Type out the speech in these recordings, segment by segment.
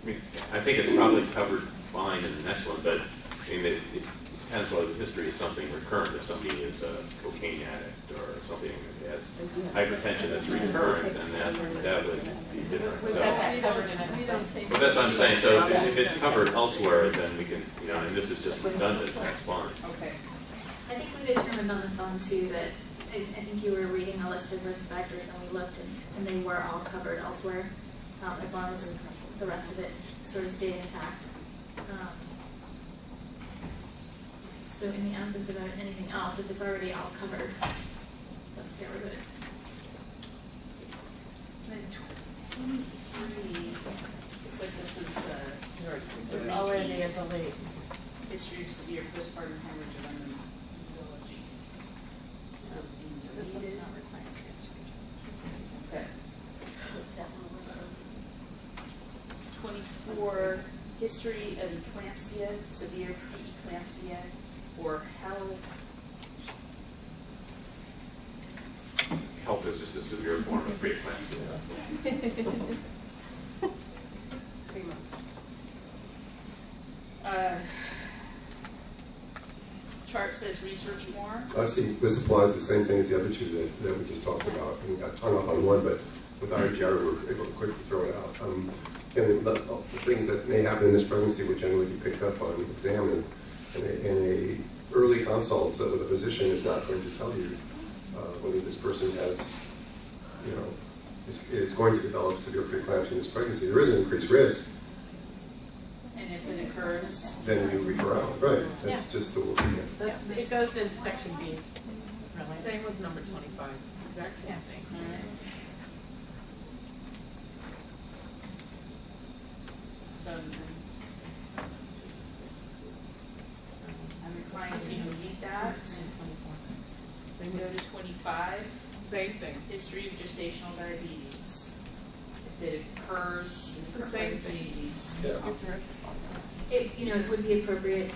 I mean, I think it's probably covered fine in the next one, but I mean, it depends whether the history is something recurrent. If somebody is a cocaine addict or something that has hypertension that's recurrent, then that would be different. So, but that's what I'm saying. So if it's covered elsewhere, then we can, you know, and this is just redundant, that's fine. Okay. I think we determined on the phone too that I think you were reading a list of risk factors, and we looked, and they were all covered elsewhere, as long as the rest of it sort of stayed intact. So in the absence of anything else, if it's already all covered, let's get rid of it. Then 23, looks like this is already at the late history of severe postpartum hemorrhage of immunology. So this one's not required transfusion. Okay. 24, history of eclampsia, severe preeclampsia, or Health is just a severe form of preeclampsia. pretty much. Chart says research more. I see this applies the same thing as the other two that we just talked about. We got hung up on one, but with IGR we were able to quickly throw it out. And the things that may happen in this pregnancy would generally be picked up on exam, and a early consult with a physician is not going to tell you whether this person has, you know, is going to develop severe preeclampsia in this pregnancy. There is an increased risk. And if it occurs, Then you refer out. Right. That's just the It goes in section B. Really. Same with number 25. Exact same thing. all right. So I'm inclined to delete that. Then go to 25. Same thing. History of gestational diabetes. If it occurs, It's the same thing. diabetes. Yeah. It would be appropriate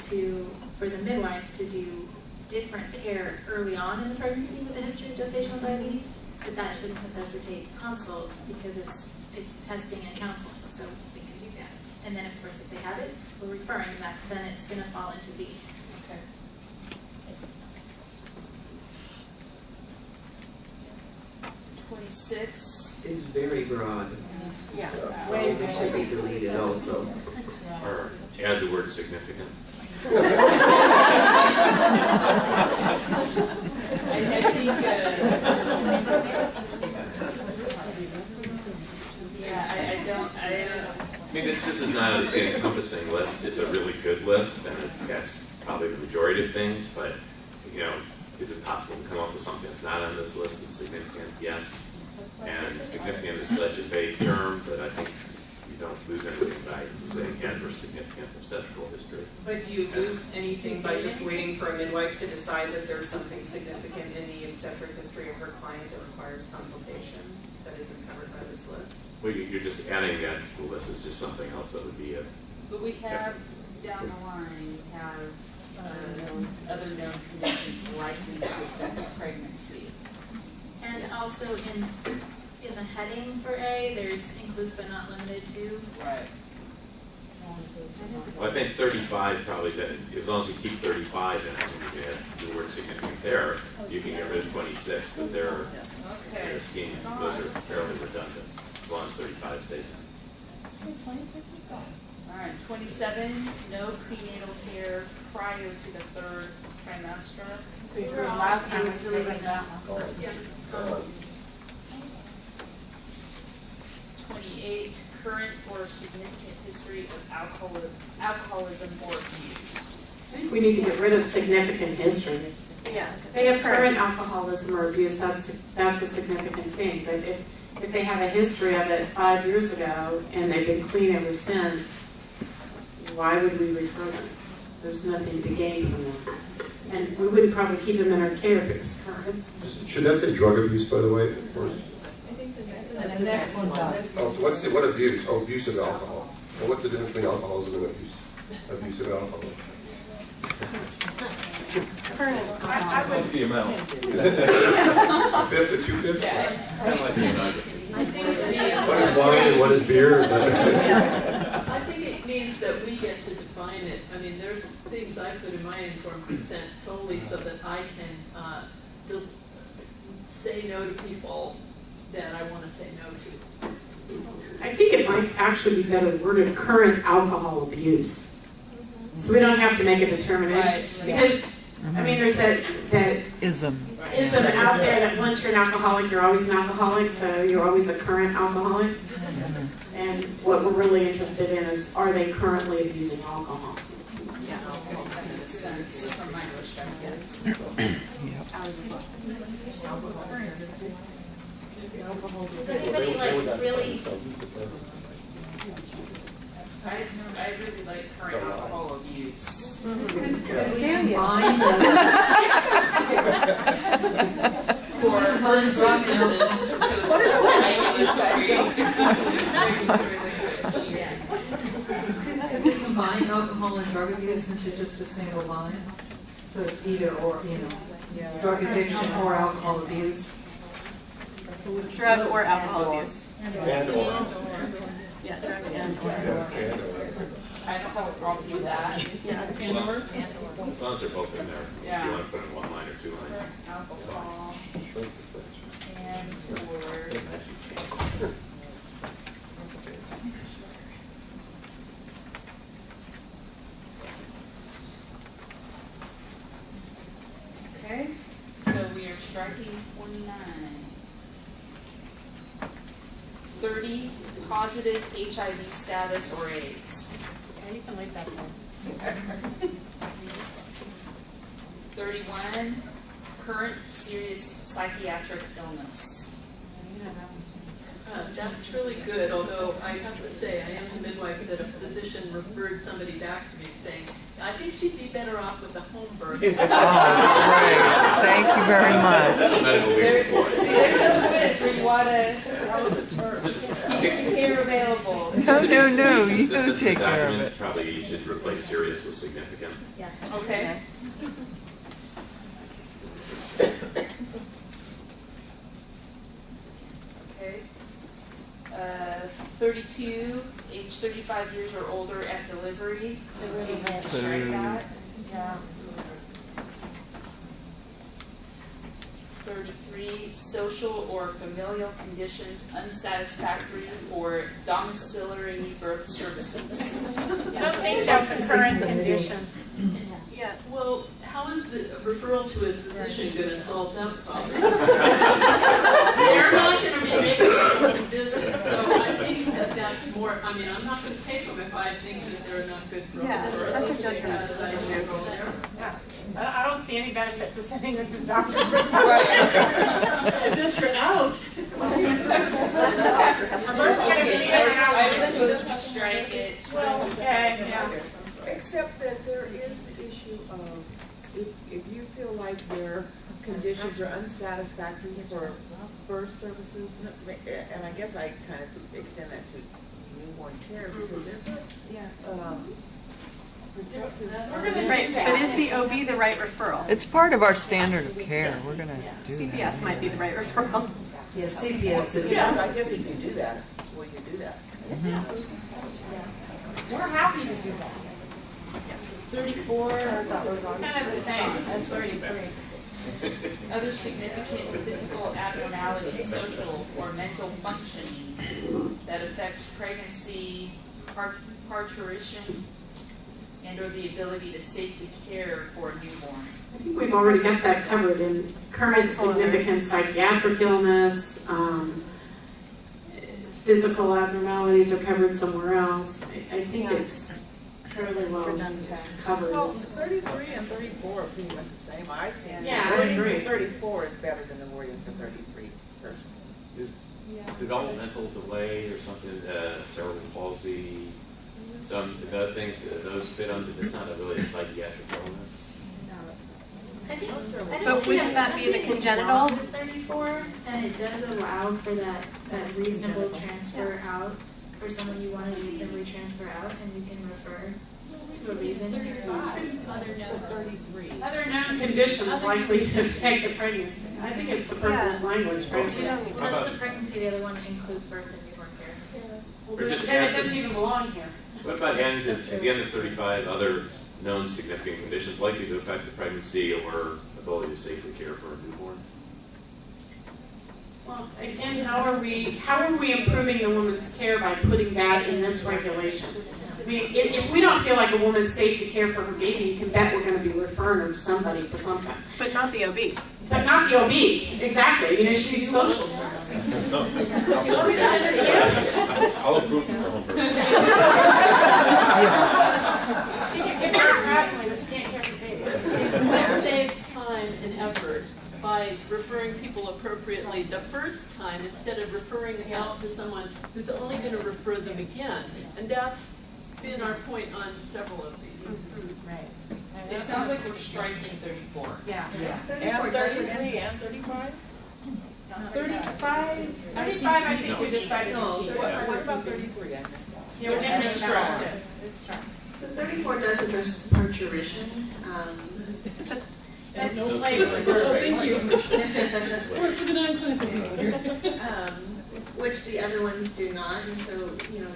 for the midwife to do different care early on in the pregnancy with a history of gestational diabetes, but that shouldn't necessitate consult because it's testing and counseling, so we can do that. And then, of course, if they have it, we're referring that, then it's going to fall into B. Okay. 26. Is very broad. Yeah. It should be deleted also. Or add the word significant. I think, I mean, this is not an encompassing list. It's a really good list, and that's probably the majority of things, but, you know, is it possible to come up with something that's not on this list that's significant? Yes. And significant is such a vague term that I think you don't lose anything by just saying adverse significant obstetrical history. But do you lose anything by just waiting for a midwife to decide that there's something significant in the obstetric history of her client that requires consultation that isn't covered by this list? Well, you're just adding that to the list. It's just something else that would be a... but we have, down the line, we have other known conditions likely to affect pregnancy. And also in the heading for A, there's includes but not limited to. Right. Well, I think 35 probably, as long as you keep 35 in it, you can add the word significant there, you can get rid of 26, but they're Okay. seen, those are fairly redundant, as long as 35 stays in. 26 is gone. All right, 27, no prenatal care prior to the 3rd trimester. We We're drew all last okay time with and deleting that that. one. Yeah. 28, current or significant history of alcoholism or abuse. I think we need to get rid of significant history. Yeah. They have current alcoholism or abuse, that's a significant thing. But if they have a history of it 5 years ago and they've been clean ever since, why would we refer them? There's nothing to gain from them. And we wouldn't probably keep them in our care if it was current. Should that say drug abuse, by the way? Or, The next one does. oh, so what abuse? Oh, abuse of alcohol. Well, what's the difference between alcoholism and abuse of alcohol? I would. The amount. A fifth to 2/5? Kind of like pornography. I think One is wine and one is beer. Is that things I could in my informed consent solely so that I can say no to people that I want to say no to. I think it might actually be better worded current alcohol abuse. So we don't have to make a determination. Right. Because, I mean, there's that Ism. ism out there that once you're an alcoholic, you're always an alcoholic, so you're always a current alcoholic. And what we're really interested in is, are they currently abusing alcohol? Yeah, that makes sense from my perspective. Does anybody like really, I really like current alcohol abuse. could we combine the, For her substances. Could we combine alcohol and drug abuse into just a single line? So it's either or, drug addiction or alcohol abuse? Drug or alcohol abuse. And or. Yeah, drug and I don't have a problem with that. As long as they're both in there, if Yeah. you want to put in 1 line or 2 lines. Alcohol Shrink the statute. and or. Okay, so we are striking 29. 30, positive HIV status or AIDS. Yeah, you can leave that there. 31, current serious psychiatric illness. That's really good, although I have to say, I am the midwife that a physician referred somebody back to me saying, I think she'd be better off with a home birth. Oh, great. Thank you very much. That's a medical legal report. See, there's a quiz where you want to keep the care available. No, you Consistent go with take the care of document, it. probably you should replace serious with significant. Okay. Okay. 32, age 35 years or older at delivery. You can strike that. Yeah. 33, social or familial conditions unsatisfactory for domiciliary birth services. I don't think that's a current condition. Yeah. Well, how is the referral to a physician going to solve that problem? They're not going to be making a visit, so I think that that's more, I mean, I'm not going to take them if I think that they're not good for Yeah, birth. that's a judgment Because I don't go there. I don't see any benefit to sending them to the doctor. If it's your out. Unless you get a feeling out. I would propose we strike it. Okay, yeah. Except that there is the issue of if you feel like their conditions are unsatisfactory for birth services, and I guess I kind of extend that to newborn care because it's protective. Right, but is the OB the right referral? It's part of our standard of care. We're going to do that. CPS might be the right referral. Yeah, CPS is. Yeah, I guess if you do that, will you do that? We're happy to do that. 34, Kind of the same as 33. other significant physical abnormality, social or mental functioning that affects pregnancy, parturition, and or the ability to safely care for a newborn. I think we've already got that covered in current significant psychiatric illness. Physical abnormalities are covered somewhere else. I think it's fairly well covered. Well, 33 and 34 are pretty much the same. I think Yeah, I the wording agree. for 34 is better than the wording for 33, personally. Is developmental delay or something, cerebral palsy, some of the other things, those fit under, it's not really a psychiatric illness? I think, But wouldn't that be the congenital? 34, and it does allow for that reasonable transfer out for someone you want to reasonably transfer out, and you can refer to a reason. Other known conditions likely to affect the pregnancy. I think it's superfluous language, frankly. Well, that's the pregnancy, the other one includes birth and newborn care. Well, Or just then add it to- doesn't even belong here. What about at the end of 35, other known significant conditions likely to affect the pregnancy or ability to safely care for a newborn? Well, again, how are we improving the woman's care by putting that in this regulation? I mean, if we don't feel like a woman's safe to care for her baby, you can bet we're going to be referring her to somebody for something. But not the OB. But not the OB, exactly. You know, she needs social services. I'll approve it for home birth. You can give her a graduate, but you can't care for baby. Let's save time and effort by referring people appropriately the first time instead of referring out to someone who's only going to refer them again. And that's been our point on several of these. Right. It sounds like we're striking 34. Yeah. And 33 and 35? 35, I think we decided to keep. What about 33? I missed that. Yeah, we're going to Strike. It's strong. So 34 does address parturition. That's No. slavery. Thank you. Which the other ones do not, and so,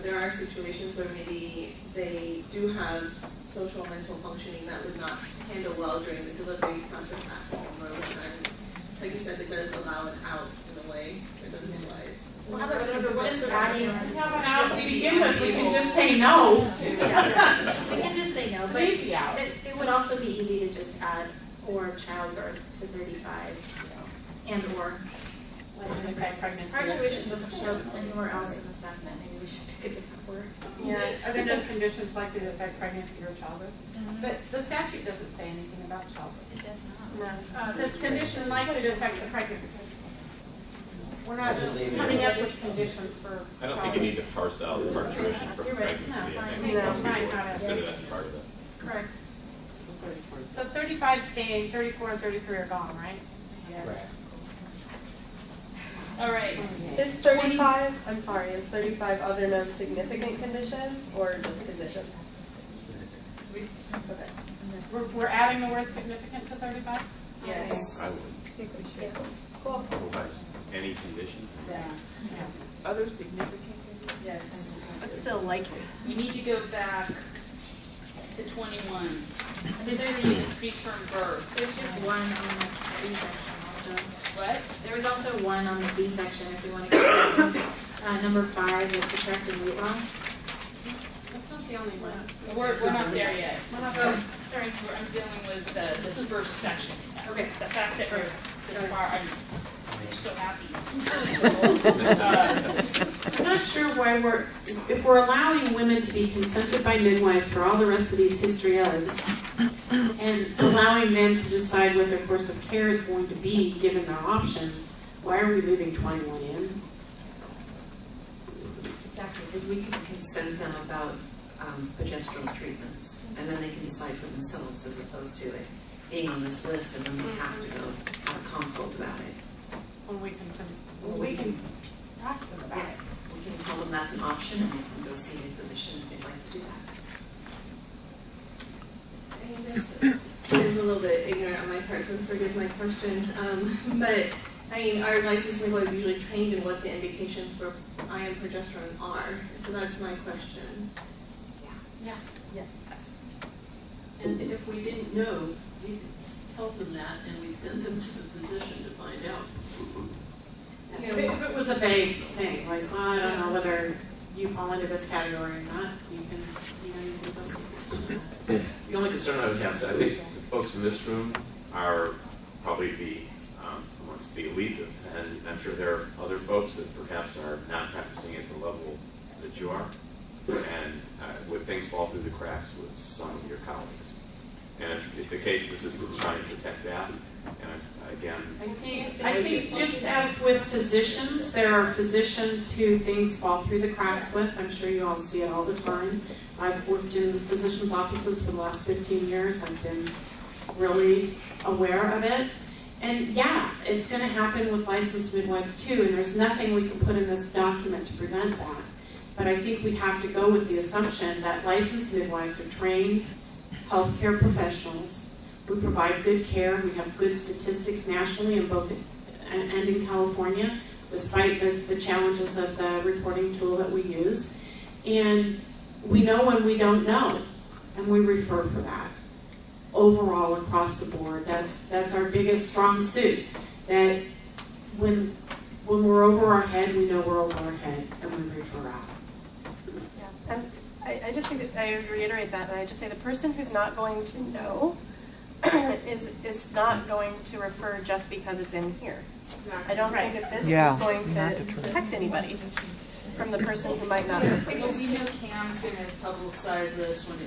there are situations where maybe they do have social or mental functioning that would not handle well during the delivery process at home, or like you said, it does allow an out in a way for the midwives. Well, how about just adding? How about out to begin with, we can just say no. We can just say no, but Easy out. it would also be easy to just add or childbirth to 35, and or. Pregnancy. Parturition doesn't show up anywhere else in this document, maybe we should pick a different word. Yeah, other than conditions likely to affect pregnancy or childbirth. But the statute doesn't say anything about childbirth. It does not. It says condition likely to affect the pregnancy. We're not coming up with conditions for. I don't think you need to parse out parturition from You're right. pregnancy. No, I fine. think No, most people fine, would not consider as- that's part of it. Correct. So 35 staying, 34 and 33 are gone, right? Yes. All right. Is 35, I'm sorry, is 35 other known significant conditions or just conditions? Okay. We're adding the word significant to 35? Yes. I would. Yes. Cool. Otherwise, any condition. Yeah. Other significant conditions? Yes. But still like it. You need to go back to 21. History of preterm birth. There's just one on the B section also. What? There was also one on the B section if you want to go to number 5 with protracted weight loss. That's not the only one. We're not there yet. We're not Oh, there. sorry. I'm dealing with this first section. Okay. The fact that we're this far, I'm so happy. I'm not sure why if we're allowing women to be consented by midwives for all the rest of these history ofs, and allowing them to decide what their course of care is going to be given their options, why are we leaving 21 in? Exactly, because we can consent them about progesterone treatments, and then they can decide for themselves as opposed to it being on this list and then we have to go have a consult about it. When we can talk to them about it. We can tell them that's an option and they can go see a physician if they'd like to do that. I mean, this is a little bit ignorant on my part, so forgive my question. But I mean, our licensed midwives usually trained in what the indications for iron progesterone are. So that's my question. Yeah. Yes. And if we didn't know, we could tell them that and we'd send them to the physician to find out. If it was a vague thing, like, well, I don't know whether you fall into this category or not, you can go see. The only concern I would have is I think the folks in this room are probably amongst the elite, and I'm sure there are other folks that perhaps are not practicing at the level that you are, and would things fall through the cracks with some of your colleagues. And if the case, this is to try and protect that, and again, I think just as with physicians, there are physicians who things fall through the cracks with. I'm sure you all see it all the time. I've worked in physicians' offices for the last 15 years. I've been really aware of it. And yeah, it's going to happen with licensed midwives too, and there's nothing we can put in this document to prevent that. But I think we have to go with the assumption that licensed midwives are trained healthcare professionals. We provide good care. We have good statistics nationally in both and in California, despite the challenges of the reporting tool that we use. And we know when we don't know, and we refer for that. Overall, across the board, that's our biggest strong suit. That when we're over our head, we know we're over our head, and we refer out. Yeah, and I just think that I reiterate that, and I just say the person who's not going to know is not going to refer just because it's in here. I don't think that this Yeah, is going not to the truth. protect anybody from the person who might not refer. Well, we know Cam's gonna publicize this when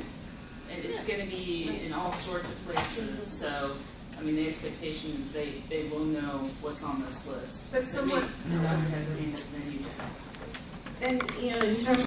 and it's gonna be in all sorts of places, so, I mean, the expectation is they will know what's on this list. But somewhat, They may not have hand up than you do. And, you know, in terms